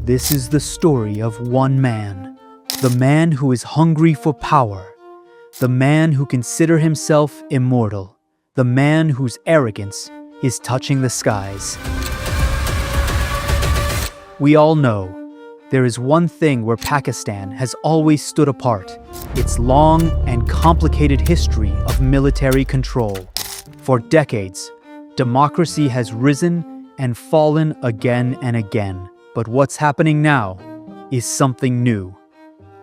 This is the story of one man, the man who is hungry for power, the man who considers himself immortal, the man whose arrogance is touching the skies. We all know there is one thing where Pakistan has always stood apart: its long and complicated history of military control. For decades, democracy has risen and fallen again and again. But what's happening now is something new.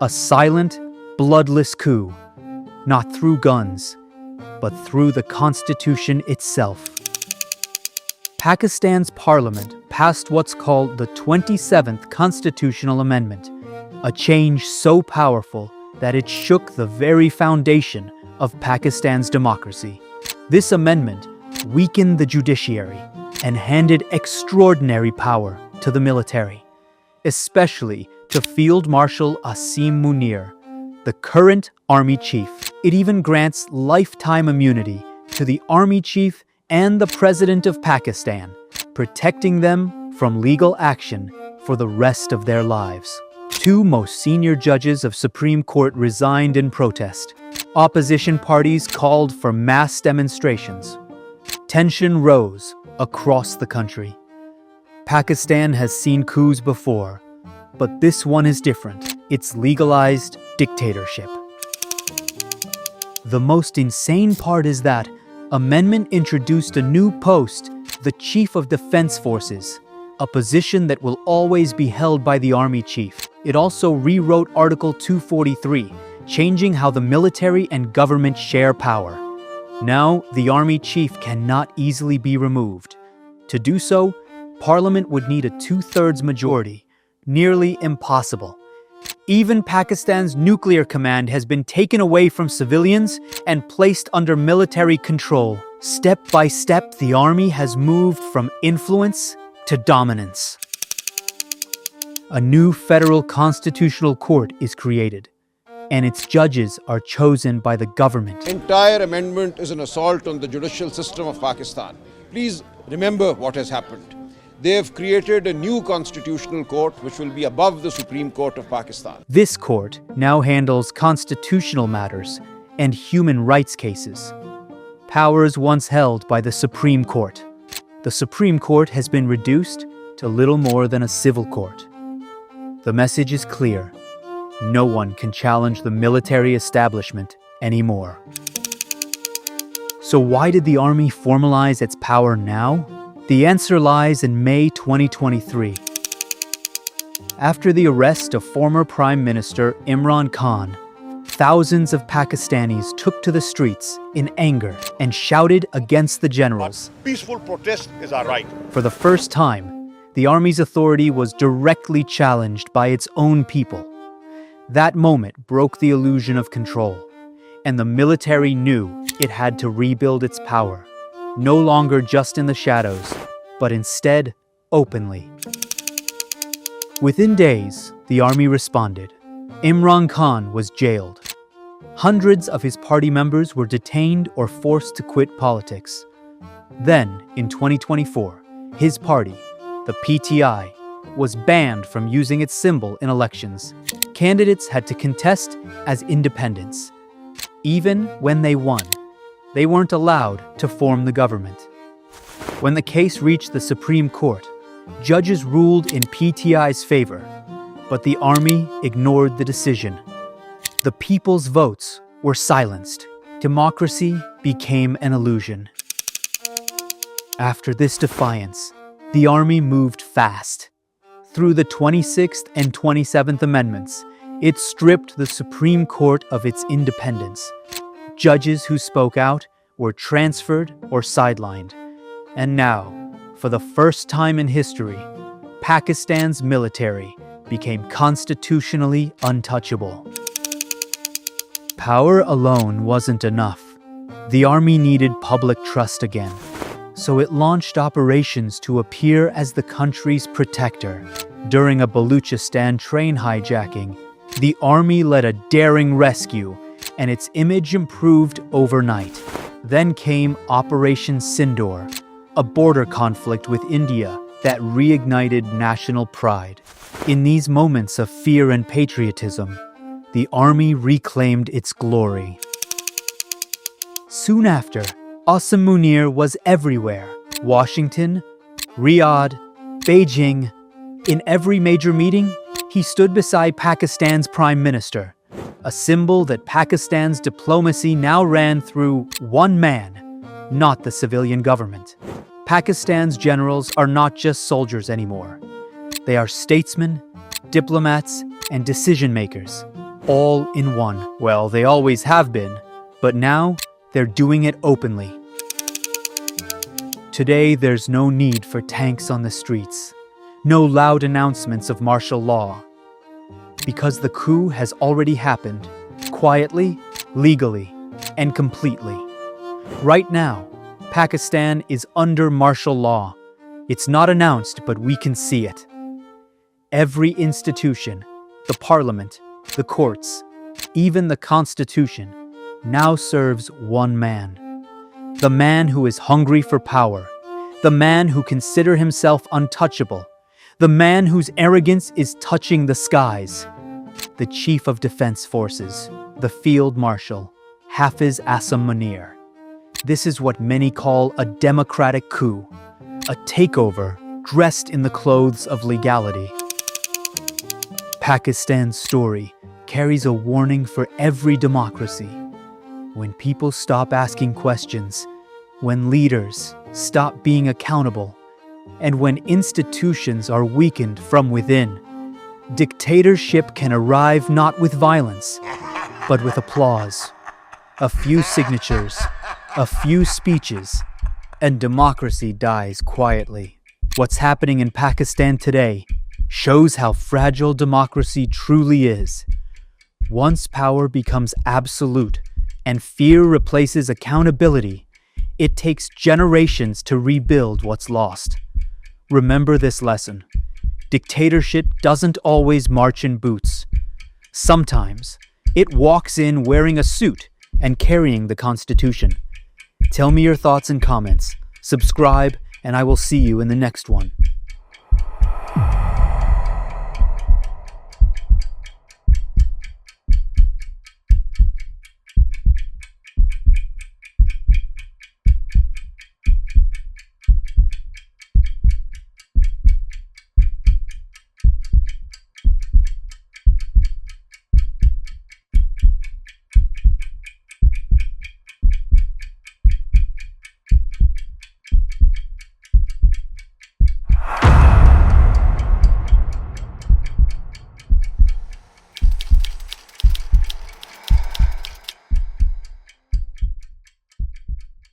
A silent, bloodless coup, not through guns, but through the constitution itself. Pakistan's parliament passed what's called the 27th Constitutional Amendment, a change so powerful that it shook the very foundation of Pakistan's democracy. This amendment weakened the judiciary and handed extraordinary power to the military, especially to Field Marshal Asim Munir, the current army chief. It even grants lifetime immunity to the army chief and the president of Pakistan, protecting them from legal action for the rest of their lives. Two most senior judges of Supreme Court resigned in protest. Opposition parties called for mass demonstrations. Tension rose across the country. Pakistan has seen coups before, but this one is different. It's legalized dictatorship. The most insane part is that amendment introduced a new post, the Chief of Defense Forces, a position that will always be held by the army chief. It also rewrote Article 243, changing how the military and government share power. Now, the army chief cannot easily be removed. To do so, Parliament would need a 2/3 majority, nearly impossible. Even Pakistan's nuclear command has been taken away from civilians and placed under military control. Step by step, the army has moved from influence to dominance. A new federal constitutional court is created, and its judges are chosen by the government. Entire amendment is an assault on the judicial system of Pakistan. Please remember what has happened. They have created a new constitutional court which will be above the Supreme Court of Pakistan. This court now handles constitutional matters and human rights cases, powers once held by the Supreme Court. The Supreme Court has been reduced to little more than a civil court. The message is clear. No one can challenge the military establishment anymore. So why did the army formalize its power now? The answer lies in May 2023. After the arrest of former Prime Minister Imran Khan, thousands of Pakistanis took to the streets in anger and shouted against the generals. Peaceful protest is our right. For the first time, the army's authority was directly challenged by its own people. That moment broke the illusion of control, and the military knew it had to rebuild its power. No longer just in the shadows, but instead openly. Within days, the army responded. Imran Khan was jailed. Hundreds of his party members were detained or forced to quit politics. Then, in 2024, his party, the PTI, was banned from using its symbol in elections. Candidates had to contest as independents. Even when they won, they weren't allowed to form the government. When the case reached the Supreme Court, judges ruled in PTI's favor, but the army ignored the decision. The people's votes were silenced. Democracy became an illusion. After this defiance, the army moved fast. Through the 26th and 27th Amendments, it stripped the Supreme Court of its independence. Judges who spoke out were transferred or sidelined. And now, for the first time in history, Pakistan's military became constitutionally untouchable. Power alone wasn't enough. The army needed public trust again. So it launched operations to appear as the country's protector. During a Baluchistan train hijacking, the army led a daring rescue, and its image improved overnight. Then came Operation Sindoor, a border conflict with India that reignited national pride. In these moments of fear and patriotism, the army reclaimed its glory. Soon after, Asim Munir was everywhere. Washington, Riyadh, Beijing. In every major meeting, he stood beside Pakistan's prime minister, a symbol that Pakistan's diplomacy now ran through one man, not the civilian government. Pakistan's generals are not just soldiers anymore. They are statesmen, diplomats, and decision-makers, all in one. Well, they always have been, but now they're doing it openly. Today, there's no need for tanks on the streets, no loud announcements of martial law, because the coup has already happened, quietly, legally, and completely. Right now, Pakistan is under martial law. It's not announced, but we can see it. Every institution, the parliament, the courts, even the constitution, now serves one man. The man who is hungry for power, the man who considers himself untouchable, the man whose arrogance is touching the skies. The Chief of Defense Forces, the Field Marshal, Hafiz Asim Munir. This is what many call a democratic coup, a takeover dressed in the clothes of legality. Pakistan's story carries a warning for every democracy. When people stop asking questions, when leaders stop being accountable, and when institutions are weakened from within, dictatorship can arrive not with violence, but with applause. A few signatures, a few speeches, and democracy dies quietly. What's happening in Pakistan today shows how fragile democracy truly is. Once power becomes absolute and fear replaces accountability, it takes generations to rebuild what's lost. Remember this lesson. Dictatorship doesn't always march in boots. Sometimes, it walks in wearing a suit and carrying the Constitution. Tell me your thoughts and comments. Subscribe, and I will see you in the next one.